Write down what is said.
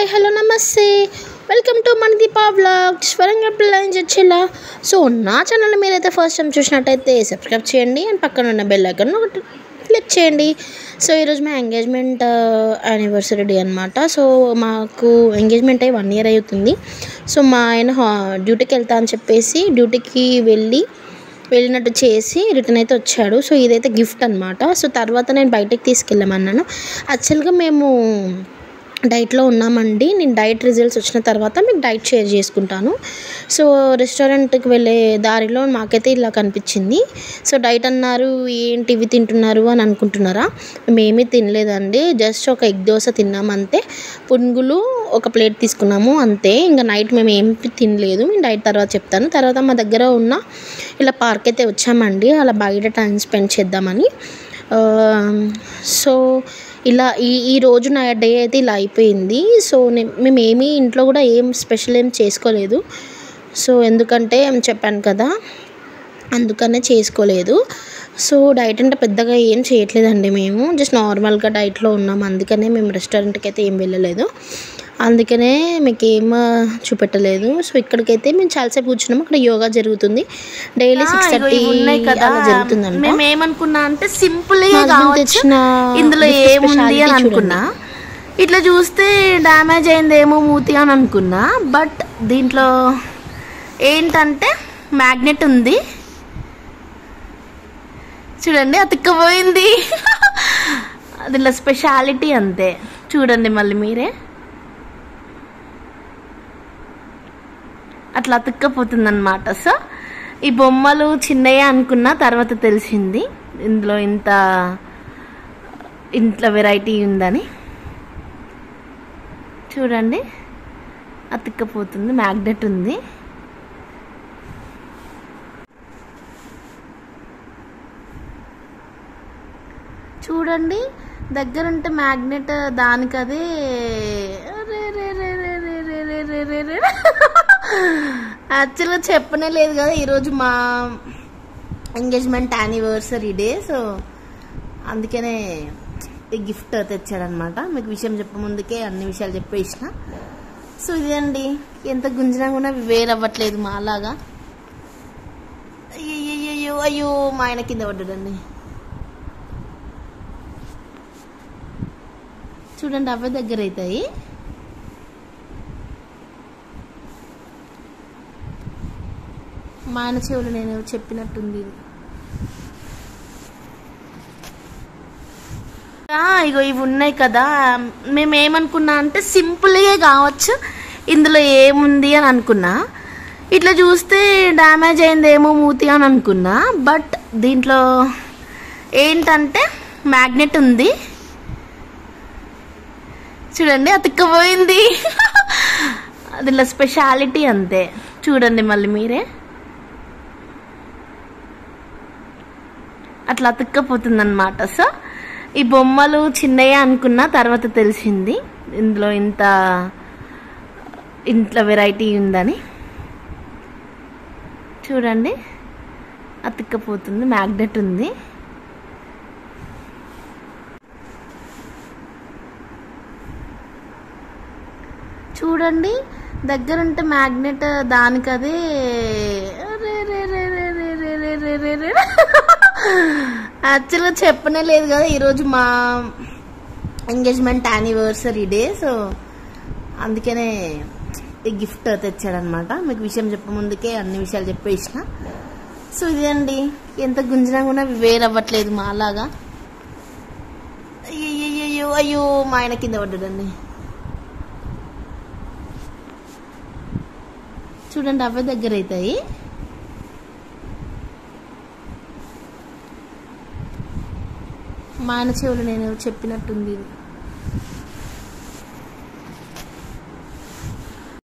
Hi hello నమస్తే welcome to Manideepa vlogs Warangal పిల్లలు చర్చిలా. So నా ఛానల్ మీరైతే ఫస్ట్ టైం చూసినట్టయితే సబ్స్క్రైబ్ చేయండి అండ్ పక్కన ఉన్న బెల్ ఐకాన్ ఒకటి క్లిక్ చేయండి. సో ఈరోజు మా ఎంగేజ్మెంట్ యానివర్సరీ డే అనమాట. సో మాకు ఎంగేజ్మెంట్ అయ్యి 1 year అవుతుంది. సో మా ఆయన డ్యూటీకి వెళ్తా అని చెప్పేసి డ్యూటీకి వెళ్ళినట్టు చేసి రిటర్న్ అయితే వచ్చాడు. సో ఇదైతే గిఫ్ట్ అనమాట. సో తర్వాత నేను బయటకు తీసుకెళ్ళామన్నాను. యాక్చువల్గా మేము డైట్లో ఉన్నామండి. నేను డైట్ రిజల్ట్స్ వచ్చిన తర్వాత మీకు డైట్ షేర్ చేసుకుంటాను. సో రెస్టారెంట్కి వెళ్ళే దారిలో మాకైతే ఇలా కనిపించింది. సో డైట్ అన్నారు, ఏంటి ఇవి తింటున్నారు అని అనుకుంటున్నారా? మేమేమీ తినలేదండి. జస్ట్ ఒక ఎగ్ దోశ తిన్నాము అంతే. పునుగులు ఒక ప్లేట్ తీసుకున్నాము అంతే. ఇంకా నైట్ మేము ఏం తినలేదు. మేము డైట్ తర్వాత చెప్తాను. తర్వాత మా దగ్గర ఉన్న ఇలా పార్క్ అయితే వచ్చామండి. అలా బయట టైం స్పెండ్ చేద్దామని. సో ఇలా ఈ రోజు నా డే అయితే ఇలా అయిపోయింది. సో మేమేమీ ఇంట్లో కూడా ఏం స్పెషల్ ఏం చేసుకోలేదు. సో ఎందుకంటే చెప్పాను కదా, అందుకనే చేసుకోలేదు. సో డైట్ అంటే పెద్దగా ఏం చేయట్లేదండి. మేము జస్ట్ నార్మల్గా డైట్లో ఉన్నాం. అందుకనే మేము రెస్టారెంట్కి అయితే ఏం వెళ్ళలేదు. అందుకనే మీకు ఏం చూపెట్టలేదు. సో ఇక్కడికైతే మేము చాలాసేపు కూర్చున్నాము. అక్కడ యోగా జరుగుతుంది. డైలీ 6:30 అలా జరుగుతుందంట. మేము ఏమనుకున్నా అంటే సింపుల్గా తెచ్చిన ఇందులో ఏముంది అని అనుకున్నా. ఇట్లా చూస్తే డ్యామేజ్ అయిందేమో మూతి అని అనుకున్నా. బట్ దీంట్లో ఏంటంటే మ్యాగ్నెట్ ఉంది చూడండి. అతుక్కపోయింది. దీంట్లో స్పెషాలిటీ అంతే. చూడండి మళ్ళీ మీరే, అట్లా అతుక్కపోతుంది అనమాట. సో ఈ బొమ్మలు చిన్నయ్య అనుకున్న తర్వాత తెలిసింది ఇందులో ఇంట్లో వెరైటీ ఉందని. చూడండి అతుక్కపోతుంది. మ్యాగ్నెట్ ఉంది. చూడండి దగ్గరుంటే మ్యాగ్నెట్ దానికదే. యాక్చువల్గా చెప్పనే లేదు కదా, ఈరోజు మా ఎంగేజ్మెంట్ యానివర్సరీ డే. సో అందుకనే ఈ గిఫ్ట్ తెచ్చాడనమాట. మీకు విషయం చెప్పముందుకే అన్ని విషయాలు చెప్పేసిన. సో ఇదండి, ఎంత గుంజినా కూడా వేరవ్వట్లేదు మా అలాగా. అయ్యో అయ్యో మా ఆయన కింద పడ్డాడండి. చూడండి అవే దగ్గర అవుతాయి. మా ఆయన చెవులు నేను చెప్పినట్టుంది. ఇగో ఇవి ఉన్నాయి కదా, మేము ఏమనుకున్నా అంటే సింపుల్గా కావచ్చు ఇందులో ఏముంది అని అనుకున్నా. ఇట్లా చూస్తే డ్యామేజ్ అయిందేమో మూతి అని అనుకున్నా. బట్ దీంట్లో ఏంటంటే మ్యాగ్నెట్ ఉంది చూడండి. అతుక్కపోయింది. దీంట్లో స్పెషాలిటీ అంతే. చూడండి మళ్ళీ మీరే, అట్లా అతుక్కపోతుంది అనమాట. సో ఈ బొమ్మలు చిన్నయ్య అనుకున్న తర్వాత తెలిసింది ఇందులో ఇంట్లో వెరైటీ ఉందని. చూడండి అతుక్కపోతుంది. మ్యాగ్నెట్ ఉంది. చూడండి దగ్గరుంటే మ్యాగ్నెట్ దానికదే. యాక్చువల్గా చెప్పనే లేదు కదా, ఈరోజు మా ఎంగేజ్మెంట్ యానివర్సరీ డే. సో అందుకనే ఈ గిఫ్ట్ తెచ్చాడనమాట. మీకు విషయం చెప్పముందుకే అన్ని విషయాలు చెప్పేసిన. సో ఇదండి, ఎంత గుంజినా కూడా వేరవ్వట్లేదు మా అలాగా. అయ్యో మా ఆయన కింద పడ్డాడండి. చూడండి అవే దగ్గర అవుతాయి. మా ఆయన చెవులు నేను చెప్పినట్టుంది.